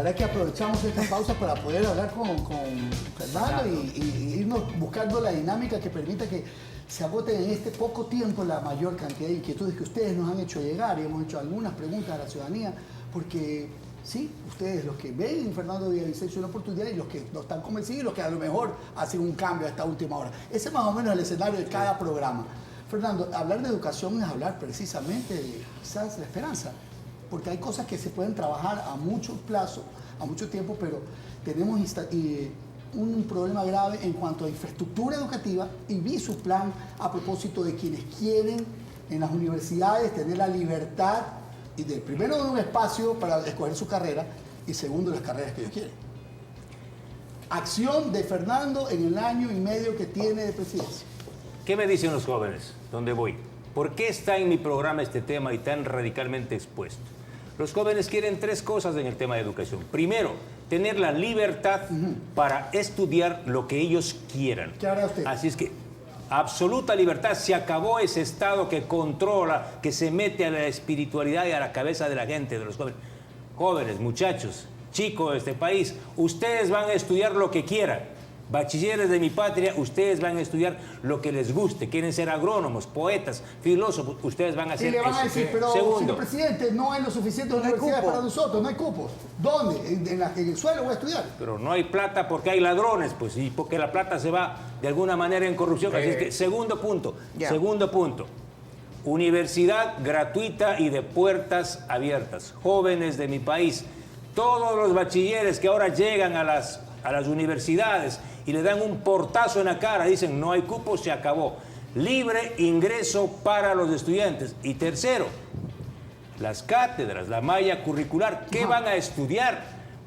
verdad es que aprovechamos esta pausa para poder hablar con Fernando y irnos buscando la dinámica que permita que se agoten en este poco tiempo la mayor cantidad de inquietudes que ustedes nos han hecho llegar, y hemos hecho algunas preguntas a la ciudadanía, porque sí, ustedes, los que ven en Fernando Villavicencio una oportunidad, y los que no están convencidos, y los que a lo mejor hacen un cambio a esta última hora. Ese es más o menos el escenario de cada programa. Fernando, hablar de educación es hablar precisamente de quizás la esperanza, porque hay cosas que se pueden trabajar a mucho plazo, a mucho tiempo, pero tenemos un problema grave en cuanto a infraestructura educativa, y vi su plan a propósito de quienes quieren en las universidades tener la libertad, y primero de un espacio para escoger su carrera, y segundo las carreras que ellos quieren. Acción de Fernando en el año y medio que tiene de presidencia. ¿Qué me dicen los jóvenes? ¿Dónde voy? ¿Por qué está en mi programa este tema y tan radicalmente expuesto? Los jóvenes quieren tres cosas en el tema de educación. Primero, tener la libertad para estudiar lo que ellos quieran. ¿Qué hará usted? Así es que, absoluta libertad. Se acabó ese Estado que controla, que se mete a la espiritualidad y a la cabeza de la gente, de los jóvenes. Jóvenes, muchachos, chicos de este país, ustedes van a estudiar lo que quieran. Bachilleres de mi patria, ustedes van a estudiar lo que les guste. Quieren ser agrónomos, poetas, filósofos, ustedes van a hacer eso. Y le van a decir, pero segundo, señor presidente, no hay lo suficiente universidades para nosotros, no hay cupos. ¿Dónde? En el suelo voy a estudiar. Pero no hay plata porque hay ladrones, pues, y porque la plata se va de alguna manera en corrupción. Así es que, segundo punto, universidad gratuita y de puertas abiertas. Jóvenes de mi país, todos los bachilleres que ahora llegan a las universidades y le dan un portazo en la cara, dicen no hay cupo, se acabó. Libre ingreso para los estudiantes. Y tercero, las cátedras, la malla curricular, ¿qué van a estudiar?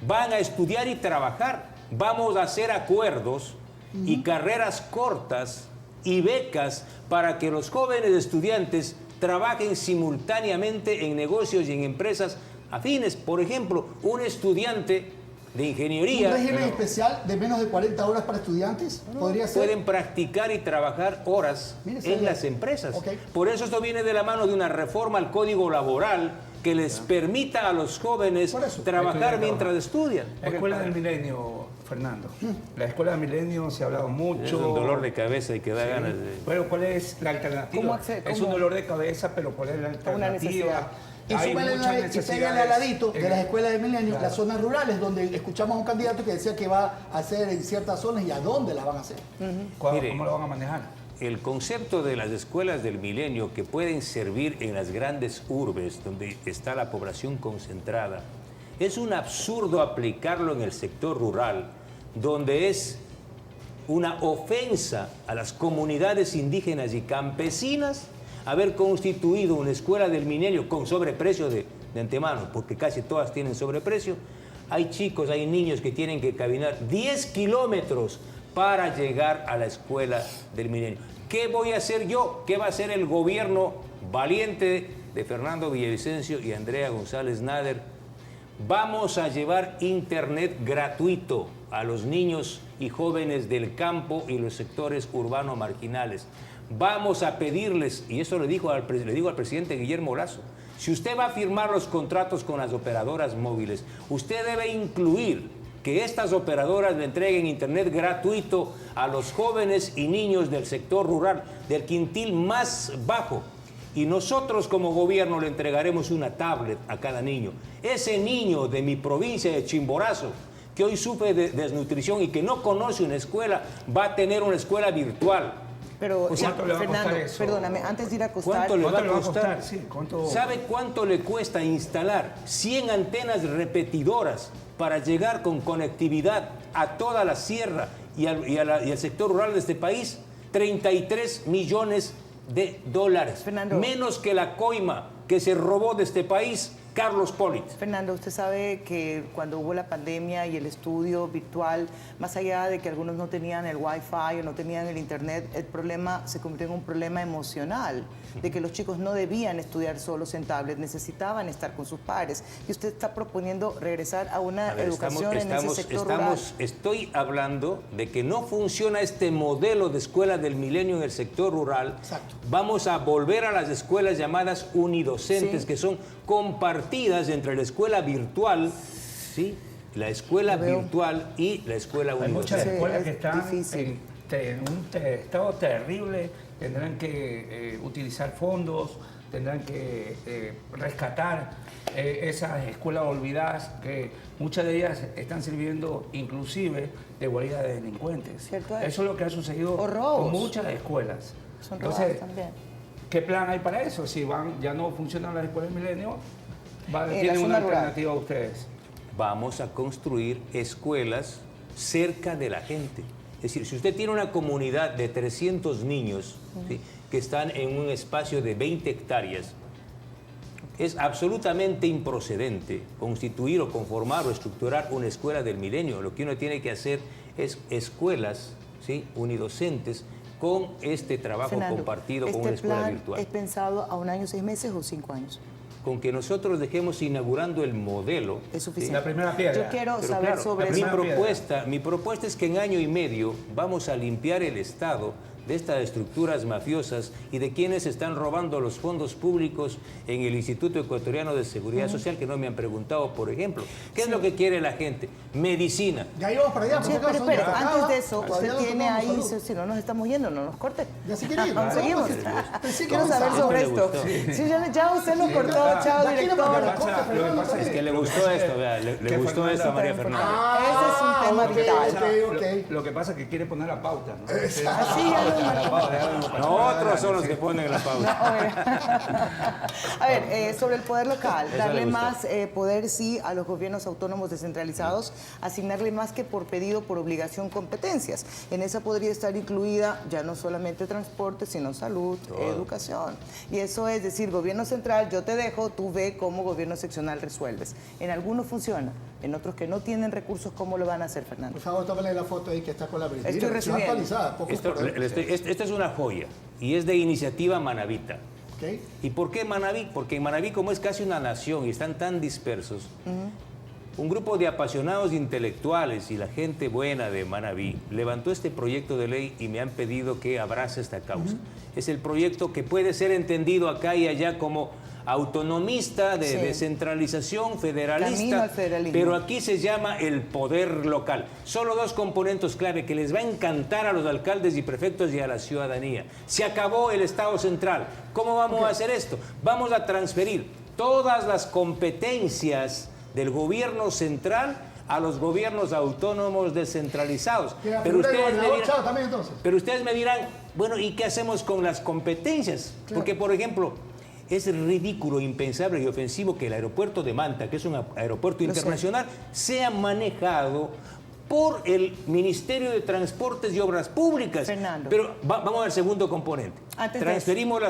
Van a estudiar y trabajar. Vamos a hacer acuerdos y carreras cortas y becas para que los jóvenes estudiantes trabajen simultáneamente en negocios y en empresas afines. Por ejemplo, un estudiante de ingeniería. ¿Un régimen especial de menos de 40 horas para estudiantes? ¿Podría ser? Pueden practicar y trabajar horas en las empresas. Okay. Por eso esto viene de la mano de una reforma al Código Laboral que les permita a los jóvenes trabajar mientras estudian. La Escuela del Milenio, Fernando. La Escuela del Milenio se ha hablado mucho. Es un dolor de cabeza y que da ganas de... Pero ¿cuál es la alternativa? Es un dolor de cabeza, pero ¿cuál es la alternativa? Y súmale al ladito de las escuelas de Milenio, las zonas rurales, donde escuchamos a un candidato que decía que va a hacer en ciertas zonas, y a dónde la van a hacer. ¿Cómo lo van a manejar? El concepto de las escuelas del milenio que pueden servir en las grandes urbes donde está la población concentrada, es un absurdo aplicarlo en el sector rural, donde es una ofensa a las comunidades indígenas y campesinas haber constituido una escuela del milenio con sobreprecio de antemano, porque casi todas tienen sobreprecio. Hay chicos, hay niños que tienen que caminar 10 kilómetros para llegar a la escuela del milenio. ¿Qué voy a hacer yo? ¿Qué va a hacer el gobierno valiente de Fernando Villavicencio y Andrea González Nader? Vamos a llevar internet gratuito a los niños y jóvenes del campo y los sectores urbanos marginales. Vamos a pedirles, y eso le digo al presidente Guillermo Lasso, si usted va a firmar los contratos con las operadoras móviles, usted debe incluir que estas operadoras le entreguen internet gratuito a los jóvenes y niños del sector rural, del quintil más bajo. Y nosotros como gobierno le entregaremos una tablet a cada niño. Ese niño de mi provincia de Chimborazo, que hoy sufre de desnutrición y que no conoce una escuela, va a tener una escuela virtual. Pero, Fernando, perdóname, antes de ir a costar... ¿Cuánto le va a costar? Sí, ¿Sabe cuánto le cuesta instalar 100 antenas repetidoras para llegar con conectividad a toda la sierra y al sector rural de este país? 33 millones de dólares. Fernando, menos que la coima que se robó de este país Carlos Polit. Fernando, usted sabe que cuando hubo la pandemia y el estudio virtual, más allá de que algunos no tenían el Wi-Fi o no tenían el Internet, el problema se convirtió en un problema emocional, de que los chicos no debían estudiar solos en tablet, necesitaban estar con sus pares. Y usted está proponiendo regresar a una educación en ese sector rural. Estoy hablando de que no funciona este modelo de escuela del milenio en el sector rural. Exacto. Vamos a volver a las escuelas llamadas unidocentes, que son compartidas entre la escuela virtual, ¿sí?, la escuela virtual y la escuela Hay muchas universal. escuelas que están difícil. en un estado terrible, tendrán que utilizar fondos, tendrán que rescatar esas escuelas olvidadas, que muchas de ellas están sirviendo inclusive de guarida de delincuentes. ¿Cierto? Eso es lo que ha sucedido con muchas escuelas. Son robadas también. ¿Qué plan hay para eso? Si ya no funcionan las escuelas Milenio, la ¿tienen zona una rural. alternativa a ustedes? Vamos a construir escuelas cerca de la gente. Es decir, si usted tiene una comunidad de 300 niños, ¿sí?, que están en un espacio de 20 hectáreas, es absolutamente improcedente constituir o conformar o estructurar una escuela del milenio. Lo que uno tiene que hacer es escuelas, ¿sí?, unidocentes, con este trabajo Fernando, compartido con una escuela virtual. ¿Es pensado a 1 año, 6 meses o 5 años? Con que nosotros dejemos inaugurando el modelo. Es suficiente. La primera piedra. Yo quiero Pero saber claro, sobre mi eso. propuesta es que en año y medio vamos a limpiar el Estado de estas estructuras mafiosas y de quienes están robando los fondos públicos en el Instituto Ecuatoriano de Seguridad Social, que no me han preguntado, por ejemplo. ¿Qué es lo que quiere la gente? Medicina. Ya íbamos para allá. por Sí, si pero acaso, espere, ya antes acaba. de eso, Todavía usted no tiene tomamos ahí, salud. si no nos estamos yendo, no nos corte. Ya se quiere ir. Aún seguimos. Pensé que Quiero saber avanzaba. sobre Esto le esto. gustó. Sí, ya usted lo cortó, ya. chao, Ya quiere director. mandar Lo que pasa Es que le gustó esto, vea, le gustó esto a María Fernanda. Ese es un tema ok, vital. ok. Lo que pasa es que quiere poner la pauta, ¿no? Así ya lo Otros son los que ponen la pauta. A ver, sobre el poder local, Eso darle le gustó. más poder, sí, a los gobiernos autónomos descentralizados, asignarle más que por pedido, por obligación, competencias. En esa podría estar incluida ya no solamente transporte, sino salud, educación. Y eso es decir, gobierno central, yo te dejo, tú ve cómo gobierno seccional resuelves. En algunos funciona, en otros que no tienen recursos, ¿cómo lo van a hacer, Fernando? Por favor, tómale la foto ahí que está con la brisa. Estoy recibiendo. Actualizada, pocos Esto, por ahí. esta es una joya y es de iniciativa manabita. Ok. ¿Y por qué Manabí? Porque en Manabí, como es casi una nación y están tan dispersos, un grupo de apasionados intelectuales y la gente buena de Manabí levantó este proyecto de ley y me han pedido que abrace esta causa. Es el proyecto que puede ser entendido acá y allá como autonomista, de Sí. descentralización, Camino federalista, al federalismo. pero aquí se llama el poder local. Solo dos componentes clave que les va a encantar a los alcaldes y prefectos y a la ciudadanía. Se acabó el Estado central. ¿Cómo vamos a hacer esto? Vamos a transferir todas las competencias del gobierno central a los gobiernos autónomos descentralizados. Que la figura del gobernador, chao, también entonces. pero ustedes me dirán, bueno, ¿y qué hacemos con las competencias? Claro. Porque, por ejemplo, es ridículo, impensable y ofensivo que el aeropuerto de Manta, que es un aeropuerto internacional, sea manejado por el Ministerio de Transportes y Obras Públicas. Fernando. Pero vamos al segundo componente. Antes de Transferimos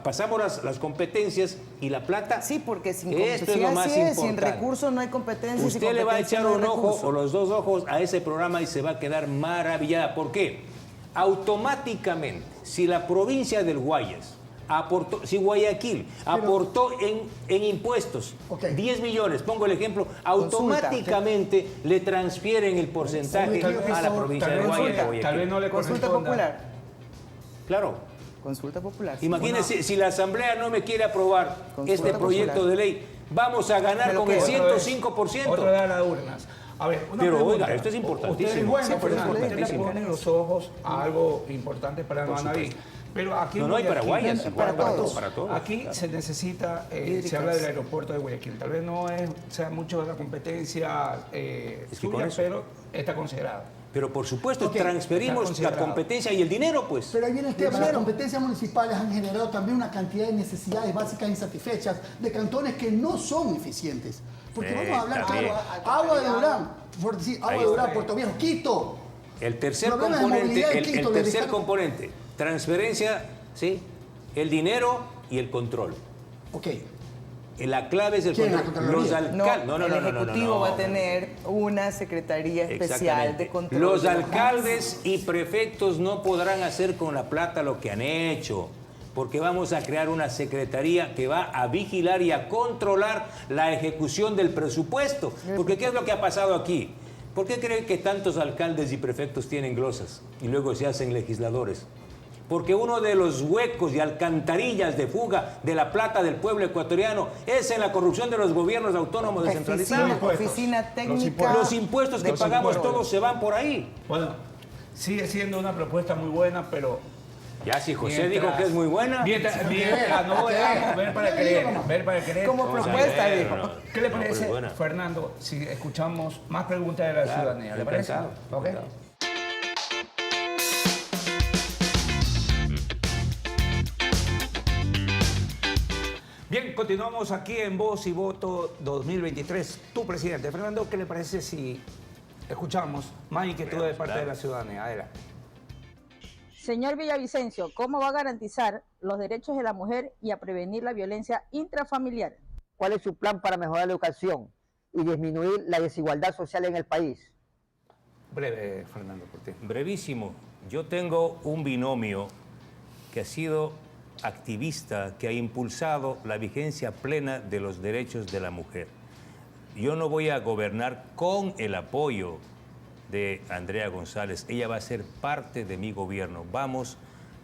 pasamos las competencias y la plata. Sí, porque sin esto es lo más sin importante. recursos no hay competencia. Usted le va a echar un ojo o los dos ojos a ese programa y se va a quedar maravillada. ¿Por qué? Automáticamente, si la provincia del Guayas aportó, si Guayaquil aportó en impuestos 10 millones, pongo el ejemplo, automáticamente le transfieren el porcentaje a la provincia de Guayaquil. Tal vez no le Consulta corresponda. popular. Claro. Consulta popular. Imagínense, si la Asamblea no me quiere aprobar Consulta este proyecto popular. de ley, vamos a ganar Pero con el ¿qué? 105%. Otro de las urnas. A ver, una Pero, pregunta. oiga, esto es importantísimo. Ustedes, bueno, Sí, pero es usted le importantísimo. ponen los ojos a algo importante para Manaví. Pero aquí No, no, hay para Guayas, para todos. para todos. Aquí Claro. se necesita, Hídricas. se habla del aeropuerto de Guayaquil. Tal vez no sea mucho de la competencia que con suya, eso. pero está considerado. Pero por supuesto, Ok, transferimos está la considerado. competencia y el dinero, pues. Pero ahí viene el tema, las competencias municipales han generado también una cantidad de necesidades básicas insatisfechas de cantones que no son eficientes. Porque vamos a hablar también. agua de Durán, por decir, agua Ahí de Durán, está. Puerto Viejo, Quito. El tercer Problemas de componente, movilidad en el Quito, le tercer dejaron- componente, transferencia, ¿sí? El dinero y el control. Ok. La clave es el ¿Quién? control. ¿La Contraloría? Los alcaldes. el Ejecutivo va a tener una Secretaría Especial Exactamente. de Control. Los de alcaldes y prefectos no podrán hacer con la plata lo que han hecho, porque vamos a crear una secretaría que va a vigilar y a controlar la ejecución del presupuesto. Porque ¿qué es lo que ha pasado aquí? ¿Por qué creen que tantos alcaldes y prefectos tienen glosas y luego se hacen legisladores? porque uno de los huecos y alcantarillas de fuga de la plata del pueblo ecuatoriano es en la corrupción de los gobiernos autónomos descentralizados. Oficina técnica. Los impuestos que pagamos todos se van por ahí. Bueno, sigue siendo una propuesta muy buena, pero... Ya si José dijo que es muy buena. Mientras no veamos, ver para creer. Como propuesta, dijo. ¿Qué le parece, Fernando, si escuchamos más preguntas de la ciudadanía? ¿Le parece? ¿Ok? Bien, continuamos aquí en Voz y Voto 2023. Tu presidente, Fernando, ¿qué le parece si escuchamos más inquietudes de parte de la ciudadanía? Adelante. Señor Villavicencio, ¿cómo va a garantizar los derechos de la mujer y a prevenir la violencia intrafamiliar? ¿Cuál es su plan para mejorar la educación y disminuir la desigualdad social en el país? Breve, Fernando, por ti. Brevísimo. Yo tengo un binomio que ha sido activista, que ha impulsado la vigencia plena de los derechos de la mujer. Yo no voy a gobernar con el apoyo de Andrea González. Ella va a ser parte de mi gobierno. Vamos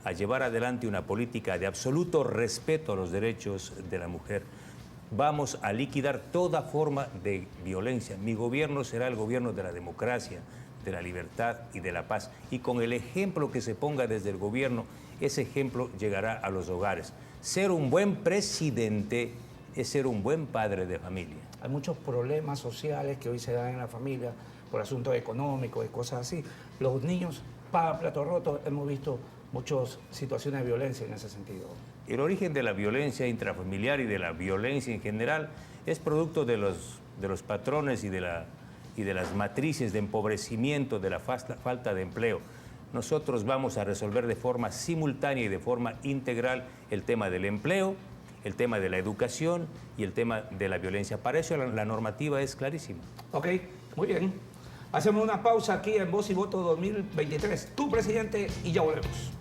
a llevar adelante una política de absoluto respeto a los derechos de la mujer. Vamos a liquidar toda forma de violencia. Mi gobierno será el gobierno de la democracia, de la libertad y de la paz. Y con el ejemplo que se ponga desde el gobierno, ese ejemplo llegará a los hogares. Ser un buen presidente es ser un buen padre de familia. Hay muchos problemas sociales que hoy se dan en la familia por asuntos económicos y cosas así. Los niños pagan platos rotos. Hemos visto muchas situaciones de violencia en ese sentido. El origen de la violencia intrafamiliar y de la violencia en general es producto de los patrones y de las matrices de empobrecimiento, de la falta de empleo. Nosotros vamos a resolver de forma simultánea y de forma integral el tema del empleo, el tema de la educación y el tema de la violencia. Para eso la normativa es clarísima. Ok, muy bien. Hacemos una pausa aquí en Voz y Voto 2023. Tu presidente y ya volvemos.